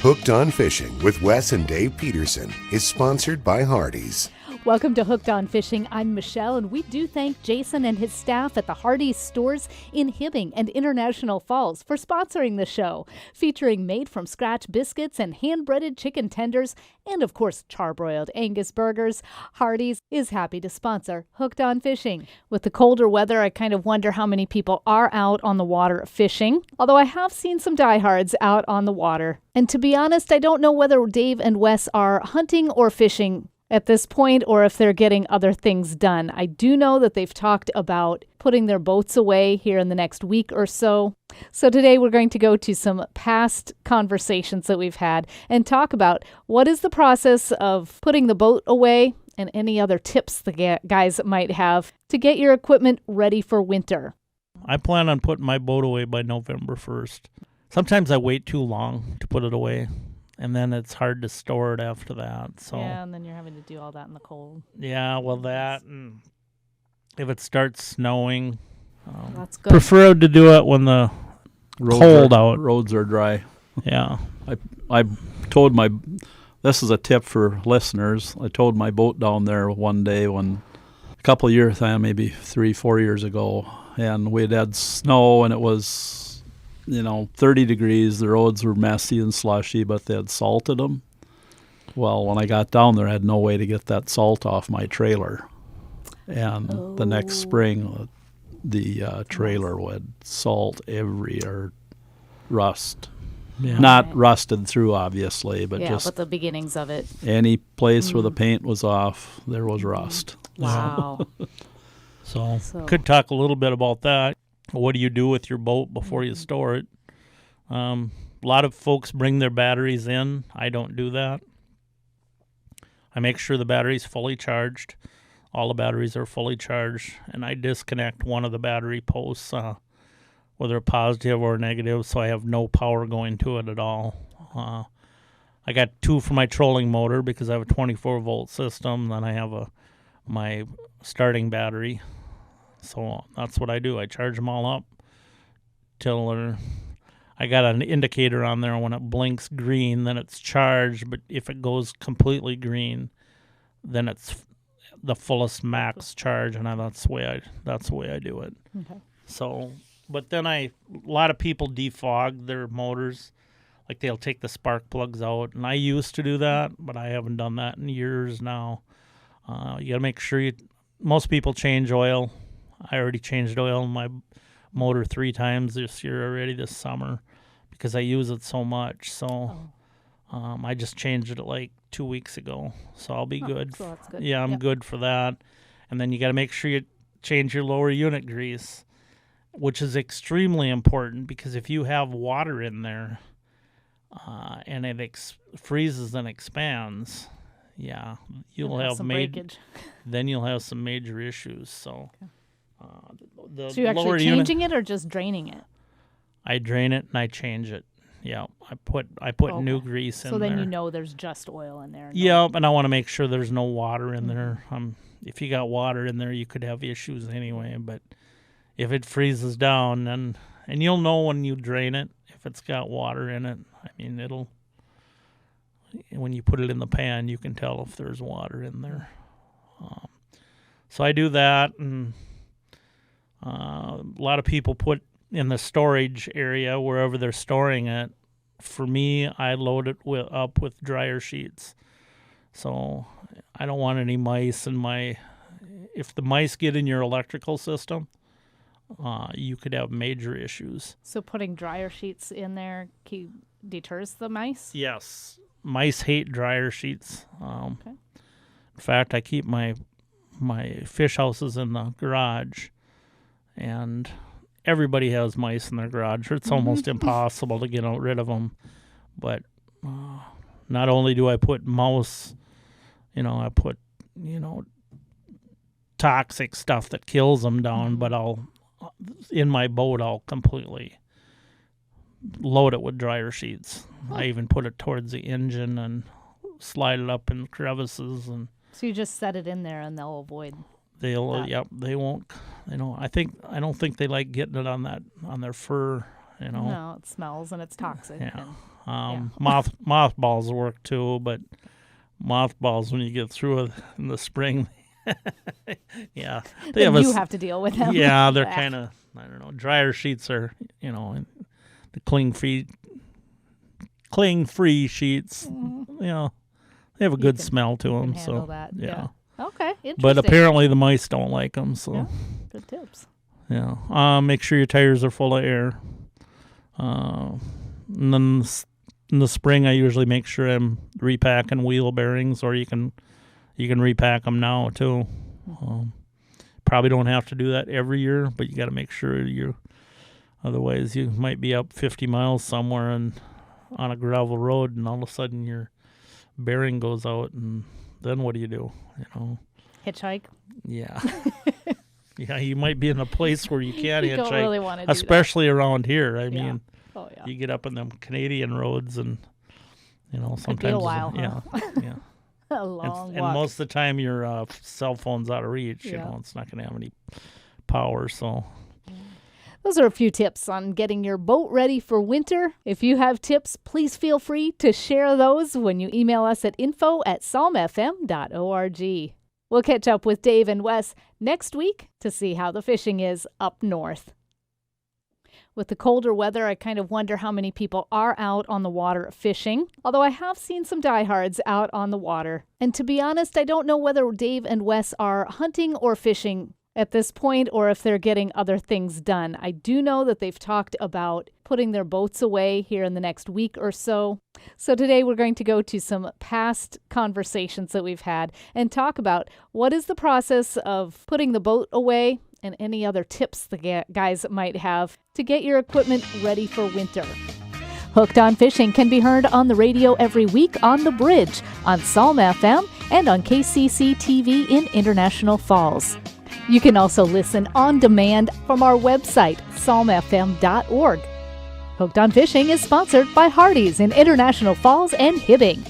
Hooked on Fishing with Wes and Dave Peterson is sponsored by Hardee's. Welcome to Hooked on Fishing. I'm Michelle, and we do thank Jason and his staff at the Hardee's stores in Hibbing and International Falls for sponsoring the show, featuring made-from-scratch biscuits and hand-breaded chicken tenders, and of course, charbroiled Angus burgers. Hardee's is happy to sponsor Hooked on Fishing. With the colder weather, I kind of wonder how many people are out on the water fishing, although I have seen some diehards out on the water. And to be honest, I don't know whether Dave and Wes are hunting or fishing at this point, or if they're getting other things done. I do know that they've talked about putting their boats away here in the next week or so. So today we're going to go to some past conversations that we've had and talk about what is the process of putting the boat away and any other tips the guys might have to get your equipment ready for winter. I plan on putting my boat away by November 1st. Sometimes I wait too long to put it away. And then it's hard to store it after that. So yeah, and then you're having to do all that in the cold. Yeah, well, that, and if it starts snowing, that's good. Prefer to do it when the roads are dry. Yeah. I told this is a tip for listeners. I towed my boat down there one day when a couple of years, maybe 3-4 years ago, and we had snow, and it was 30 degrees. The roads were messy and slushy, but they had salted them. Well, when I got down there, I had no way to get that salt off my trailer. And the next spring, the trailer would salt or rust. Yeah. Not rusted through, obviously, but just but the beginnings of it. Any place where the paint was off, there was rust. Wow. So could talk a little bit about that. What do you do with your boat before you store it? A lot of folks bring their batteries in. I don't do that. I make sure the battery's fully charged. All the batteries are fully charged, and I disconnect one of the battery posts, whether positive or negative, so I have no power going to it at all. I got two for my trolling motor because I have a 24-volt system. Then I have my starting battery. So that's what I do. I charge them all up till I got an indicator on there. When it blinks green, then it's charged. But if it goes completely green, then it's the fullest max charge, and that's the way I do it. Okay. So, but then a lot of people defog their motors, like they'll take the spark plugs out, and I used to do that, but I haven't done that in years now. You got to make sure most people change oil. I already changed oil in my motor 3 times this year already, this summer, because I use it so much. So I just changed it like 2 weeks ago. So I'll be good. So that's good. Yeah, I'm good for that. And then you got to make sure you change your lower unit grease, which is extremely important because if you have water in there and it freezes and expands, you'll have some breakage. Then you'll have some major issues. So. Okay. So you're actually changing it or just draining it? I drain it and I change it. Yeah, I put new grease in there. So then there's just oil in there. Yeah, and I want to make sure there's no water in there. If you got water in there, you could have issues anyway. But if it freezes down, and you'll know when you drain it if it's got water in it. I mean, when you put it in the pan, you can tell if there's water in there. So I do that, and a lot of people put in the storage area wherever they're storing it. For me, I load it up with dryer sheets. So I don't want any mice in if the mice get in your electrical system, you could have major issues. So putting dryer sheets in there deters the mice? Yes. Mice hate dryer sheets. Okay. In fact, I keep my fish houses in the garage, and everybody has mice in their garage. It's almost impossible to get rid of them. But not only do I put mouse, I put, toxic stuff that kills them down, but in my boat, I'll completely load it with dryer sheets. I even put it towards the engine and slide it up in crevices. And so you just set it in there and they'll avoid they won't, I don't think they like getting it on their fur, No, it smells and it's toxic. Yeah. Mothballs work too, but mothballs when you get through it in the spring, yeah, you have to deal with them. Yeah, they're kind of, I don't know. Dryer sheets are, the cling free sheets. They have a good smell to them. So that. Yeah. Okay. Interesting. But apparently the mice don't like them. So yeah, good tips. Yeah. Make sure your tires are full of air. And then in the spring, I usually make sure I'm repacking wheel bearings, or you can repack them now too. Probably don't have to do that every year, but you got to make sure otherwise you might be up 50 miles somewhere and on a gravel road, and all of a sudden your bearing goes out, and then what do you do? Hitchhike. Yeah. Yeah, you might be in a place where you can't you hitchhike, don't really want to do especially around here. I mean, yeah. You get up in them Canadian roads, and sometimes could be a while, yeah. A long and walk. most of the time your cell phone's out of reach. It's not going to have any power. So those are a few tips on getting your boat ready for winter. If you have tips, please feel free to share those when you email us at info@psalmfm.org. We'll catch up with Dave and Wes next week to see how the fishing is up north. With the colder weather, I kind of wonder how many people are out on the water fishing, although I have seen some diehards out on the water. And to be honest, I don't know whether Dave and Wes are hunting or fishing at this point, or if they're getting other things done. I do know that they've talked about putting their boats away here in the next week or so. So today we're going to go to some past conversations that we've had and talk about what is the process of putting the boat away and any other tips the guys might have to get your equipment ready for winter. Hooked on Fishing can be heard on the radio every week on The Bridge, on Psalm FM, and on KCC TV in International Falls. You can also listen on demand from our website, psalmfm.org. Hooked on Fishing is sponsored by Hardee's in International Falls and Hibbing.